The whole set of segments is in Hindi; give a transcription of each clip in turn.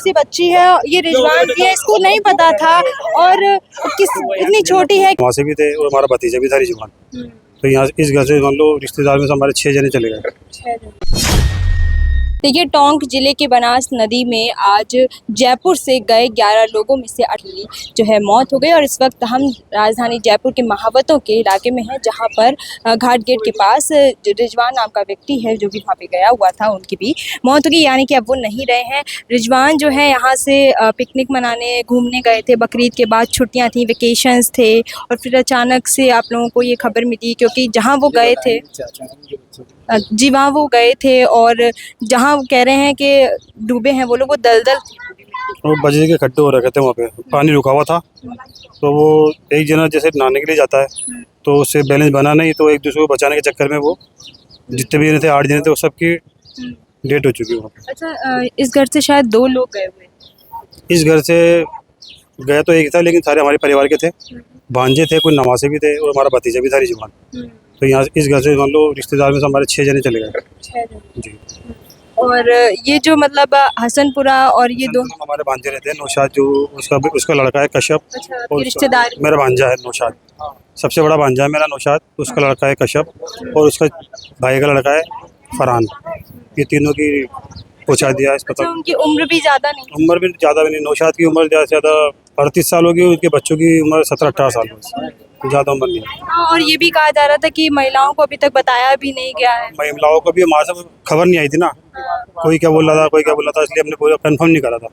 सी बच्ची है, ये रिजवान की है, इसको नहीं पता था और इतनी छोटी है। वहाँ से भी थे और हमारा भतीजा भी था रिजवान। तो यहाँ इस घर से मान लो रिश्तेदार में से हमारे 6 जने चले गए। देखिए, टोंक जिले के बनास नदी में आज जयपुर से गए 11 लोगों में से 8 की जो है मौत हो गई और इस वक्त हम राजधानी जयपुर के महावतों के इलाके में हैं, जहां पर घाट गेट के पास रिजवान नाम का व्यक्ति है जो भी वहां पे गया हुआ था, उनकी भी मौत हो गई। यानी कि अब वो नहीं रहे हैं। रिजवान जो है यहाँ से पिकनिक मनाने घूमने गए थे, बकरीद के बाद छुट्टियाँ थी, वेकेशंस थे और फिर अचानक से आप लोगों को ये खबर मिली, क्योंकि जहाँ वो गए थे जी वहाँ वो गए थे और जहाँ वो कह रहे हैं कि डूबे हैं वो लोग, वो दलदल और बजरी के खड्डे हो रखे थे, वहाँ पे पानी रुका हुआ था। तो वो एक जना जैसे नहाने के लिए जाता है तो उससे बैलेंस बना नहीं, तो एक दूसरे को बचाने के चक्कर में वो जितने भी जने थे 8 जने थे, वो सबकी डेट हो चुकी है। अच्छा, इस घर से शायद 2 लोग गए हुए। इस घर से गया तो एक था, लेकिन सारे हमारे परिवार के थे। भांजे थे, कोई नवासे भी थे और हमारा भतीजा भी था रिजवान। तो यहाँ इस घर से मान लो रिश्तेदार में से हमारे 6 जने चले गए जी। और ये जो मतलब हसनपुरा और ये 2 हमारे भांजे रहते हैं। नौशाद जो उसका लड़का है कश्यप। अच्छा, और रिश्तेदार मेरा भांजा है नौशाद, सबसे बड़ा भांजा है मेरा नौशाद। उसका लड़का है कश्यप और उसका भाई का लड़का है फरहान। ये तीनों की पहुँचा दिया अस्पताल। अच्छा, उनकी उम्र भी ज़्यादा नहीं? उम्र भी ज़्यादा भी नहीं। नौशाद की उम्र ज़्यादा से ज़्यादा 38 साल होगी, उनके बच्चों की उम्र 17-18 साल होगी, ज़्यादा उम्र नहीं। हाँ, और ये भी कहा जा रहा था कि महिलाओं को अभी तक बताया भी नहीं गया है। महिलाओं को भी हमारे से खबर नहीं आई थी ना, कोई क्या बोल रहा था कोई क्या बोल रहा था, इसलिए हमने पूरा कंफर्म नहीं करा था।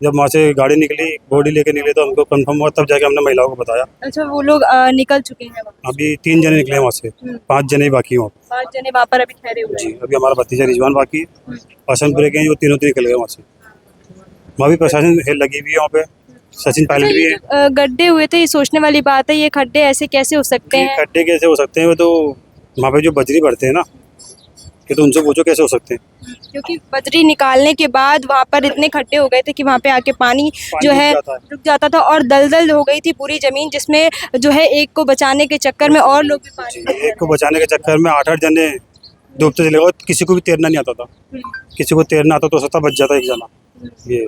जब वहाँ से गाड़ी निकली, बॉडी लेके निकले, तो हमको कंफर्म हुआ, तब जाके हमने महिलाओं को बताया। अच्छा, वो लोग निकल चुके हैं वहाँ? अभी 3 जने निकले वहाँ से, 5 जने ही बाकी हैं। 5 जने वहाँ पर अभी ठहरे हुए जी, हैं। अभी हमारा भतीजा रिजवान बाकी है। हसनपुरे के हैं, वो तीनों निकल गए वहाँ से। वहाँ भी प्रशासन लगी हुई है, वहाँ पे सचिन पायलट भी है। गड्ढे हुए थे, ये सोचने वाली बात है, ये खड्डे ऐसे कैसे हो सकते हैं? खड्डे कैसे हो सकते हैं? वो तो वहाँ पे जो बजरी बढ़ते हैं ना, ये तो उनसे पूछो कैसे हो सकते हैं। क्योंकि बजरी निकालने के बाद वहाँ पर इतने खड्डे हो गए थे कि वहाँ पे आके पानी जो है रुक जाता था और दलदल हो गई थी पूरी जमीन, जिसमें जो है एक को बचाने के चक्कर में और लोग भी पानी एक को बचाने के चक्कर में 8-8 जने डूबते चले गए। किसी को भी तैरना नहीं आता था, किसी को तैरना आता तो सकता बच जाता एक जना। ये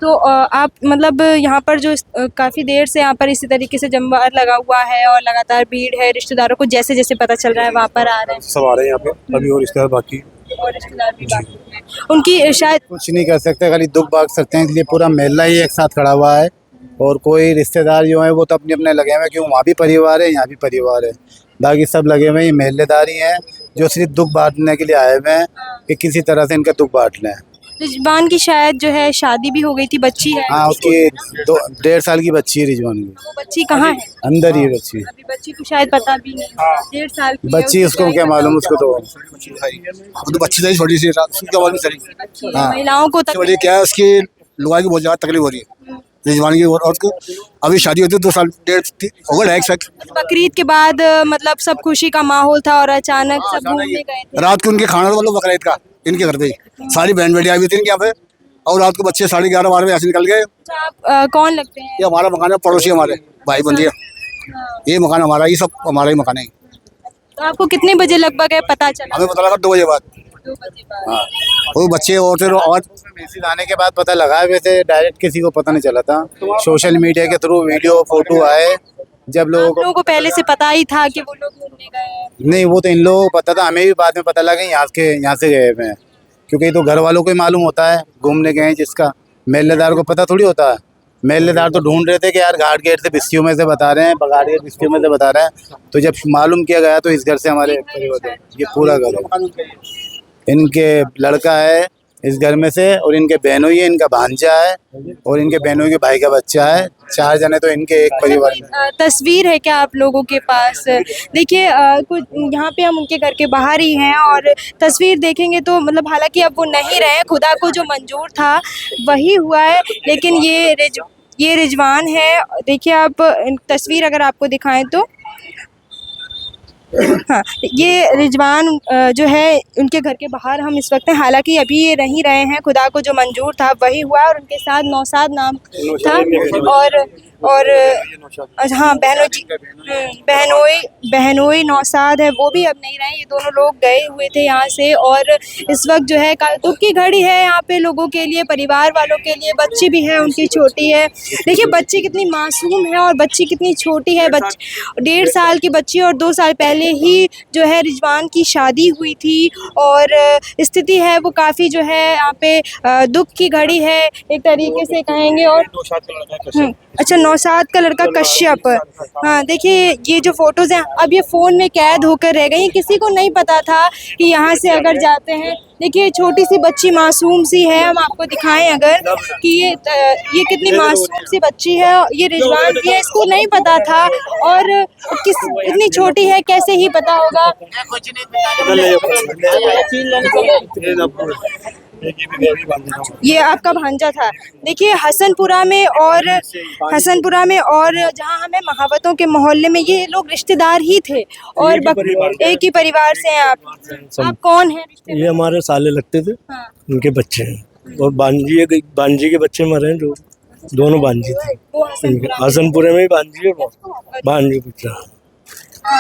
तो आप मतलब यहाँ पर जो काफ़ी देर से यहाँ पर इसी तरीके से जमवार लगा हुआ है और लगातार भीड़ है, रिश्तेदारों को जैसे जैसे पता चल रहा है वहाँ पर आ रहे हैं, सब आ रहे हैं यहाँ पे। अभी और रिश्तेदार बाकी और रिश्तेदार भी बाकी हैं। उनकी शायद कुछ नहीं कर सकते, खाली दुख भाग सकते हैं, इसलिए पूरा मेला ही एक साथ खड़ा हुआ है। और कोई रिश्तेदार जो है वो तो अपने अपने लगे हुए हैं, क्यों वहाँ भी परिवार है यहाँ भी परिवार है, बाकी सब लगे हुए हैं। ये मेलेदारी हैं जो सिर्फ दुख बांटने के लिए आए हुए हैं कि किसी तरह से इनका दुख बांट लें। रिजवान की शायद जो है शादी भी हो गई थी, बच्ची है। हाँ, उसकी 1.5 साल की बच्ची है रिजवान की। वो बच्ची कहाँ है? अंदर ही है बच्ची। अभी बच्ची को शायद पता भी नहीं, 1.5 साल की है, बच्ची उसको क्या मालूम, उसको तो बच्ची थी छोटी सी, उसकी आवाज भी बच्ची है। महिलाओं को तक क्या है, उसकी लुगाई की बहुत ज्यादा तकलीफ हो रही है रिजवान की। और उसको अभी शादी होती है 2 साल 1.5 होगा, 1 साल। बकरीद के बाद मतलब सब खुशी का माहौल था और अचानक सब घूमने गए थे। रात को उनके खाना वालों बकरीद का इनके घर पे ही सारी बहन बेटी आई हुई थी इनके यहाँ पे, और रात को बच्चे 11:30-12 बजे ऐसे निकल गए। अच्छा, आप कौन लगते हैं? ये हमारा मकान है, पड़ोसी हमारे भाई बंदी है। ये मकान हमारा, ये सब हमारा ही मकान है। तो आपको कितने बजे लगभग है पता चला? हमें पता लगा 2 बजे बाद। 2 बजे बाद। हाँ, वो बच्चे और फिर और मैसेज आने के बाद पता लगा, वैसे डायरेक्ट किसी को पता नहीं चला था। सोशल मीडिया के थ्रू वीडियो फोटो आए, जब लोगों को पहले से पता ही था कि वो लोग घूमने गए हैं? नहीं, वो तो इन लोगों को पता था, हमें भी बाद में पता लगा यहाँ से गए हुए हैं, क्योंकि तो घर वालों को ही मालूम होता है घूमने गए हैं, जिसका मेलेदार को पता थोड़ी होता है। मेलेदार तो ढूंढ रहे थे कि यार घाट गेट से बिस्तियों में से बता रहे हैं, घाट गेट बिस्तियों में से बता रहे हैं। तो जब मालूम किया गया तो इस घर से हमारे ये पूरा घर है, इनके लड़का है इस घर में से, और इनके बहनों ही है, इनका भांजा है और इनके बहनों के भाई का बच्चा है। 4 जने तो इनके एक परिवार में। तस्वीर है क्या आप लोगों के पास? देखिए, कुछ यहाँ पे हम उनके घर के बाहर ही हैं और तस्वीर देखेंगे तो मतलब हालांकि अब वो नहीं रहे, खुदा को जो मंजूर था वही हुआ है, लेकिन ये रिजवान है। देखिए आप तस्वीर अगर आपको दिखाएं तो हाँ, ये रिजवान जो है उनके घर के बाहर हम इस वक्त हैं। हालांकि अभी ये नहीं रहे हैं, खुदा को जो मंजूर था वही हुआ और उनके साथ नौशाद नाम था और और हाँ बहनोई नौशाद है, वो भी अब नहीं रहे। ये दोनों लोग गए हुए थे यहाँ से और इस वक्त जो है दुख की घड़ी है यहाँ पे लोगों के लिए, परिवार वालों के लिए। बच्ची भी है उनकी, छोटी है। देखिए बच्ची कितनी मासूम है और बच्ची कितनी छोटी है। 1.5 साल की बच्ची और 2 साल पहले ही जो है रिजवान की शादी हुई थी और स्थिति है वो काफ़ी जो है यहाँ पे दुख की घड़ी है एक तरीके से कहेंगे। और अच्छा, नौशाद का लड़का कश्यप। हाँ देखिए ये जो फोटोज़ हैं अब ये फ़ोन में कैद होकर रह गई। किसी को नहीं पता था कि यहाँ से अगर जाते हैं। देखिए छोटी सी बच्ची मासूम सी है, हम आपको दिखाएं अगर कि ये कितनी मासूम सी बच्ची है। ये रिजवान की है, इसको नहीं पता था और इतनी छोटी है कैसे ही पता होगा। ये आपका भांजा था। देखिए हसनपुरा में और जहाँ हमें महावतों के मोहल्ले में ये लोग रिश्तेदार ही थे और एक ही परिवार से हैं आप कौन हैं? ये हमारे साले लगते थे। हाँ। उनके बच्चे हैं और बांजी के बच्चे मरे हैं, जो दोनों बांजी थे। हसनपुरे में ही बांजी है, बांजी पुत्र।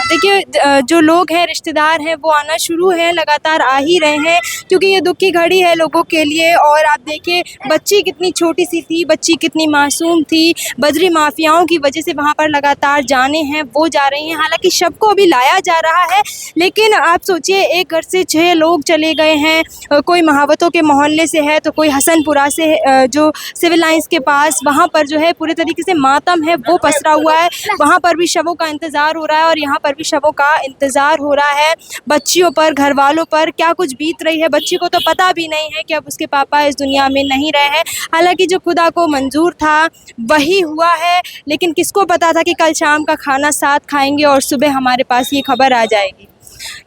देखिए जो लोग हैं रिश्तेदार हैं वो आना शुरू हैं, लगातार आ ही रहे हैं क्योंकि ये दुख की घड़ी है लोगों के लिए। और आप देखिए बच्ची कितनी छोटी सी थी, बच्ची कितनी मासूम थी। बजरी माफियाओं की वजह से वहाँ पर लगातार जाने हैं वो जा रही हैं। हालांकि शव को अभी लाया जा रहा है, लेकिन आप सोचिए एक घर से 6 लोग चले गए हैं। कोई महावतों के मोहल्ले से है तो कोई हसनपुरा से जो सिविल लाइंस के पास, वहाँ पर जो है पूरे तरीके से मातम है वो पसरा हुआ है। वहाँ पर भी शवों का इंतज़ार हो रहा है और यहाँ पर भी शवों का इंतजार हो रहा है। बच्चियों पर, घर वालों पर क्या कुछ बीत रही है। बच्ची को तो पता भी नहीं है कि अब उसके पापा इस दुनिया में नहीं रहे हैं। हालांकि जो खुदा को मंजूर था वही हुआ है, लेकिन किसको पता था कि कल शाम का खाना साथ खाएंगे और सुबह हमारे पास ये खबर आ जाएगी।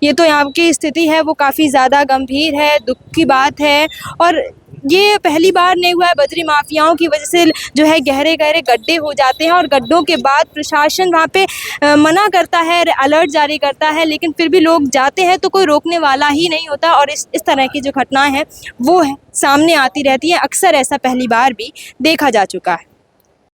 ये तो यहाँ की स्थिति है वो काफ़ी ज़्यादा गंभीर है, दुख की बात है। और ये पहली बार नहीं हुआ है। बजरी माफियाओं की वजह से जो है गहरे गहरे गड्ढे हो जाते हैं और गड्ढों के बाद प्रशासन वहाँ पे मना करता है, अलर्ट जारी करता है, लेकिन फिर भी लोग जाते हैं तो कोई रोकने वाला ही नहीं होता। और इस तरह की जो घटनाएं हैं वो है सामने आती रहती हैं। अक्सर ऐसा पहली बार भी देखा जा चुका है।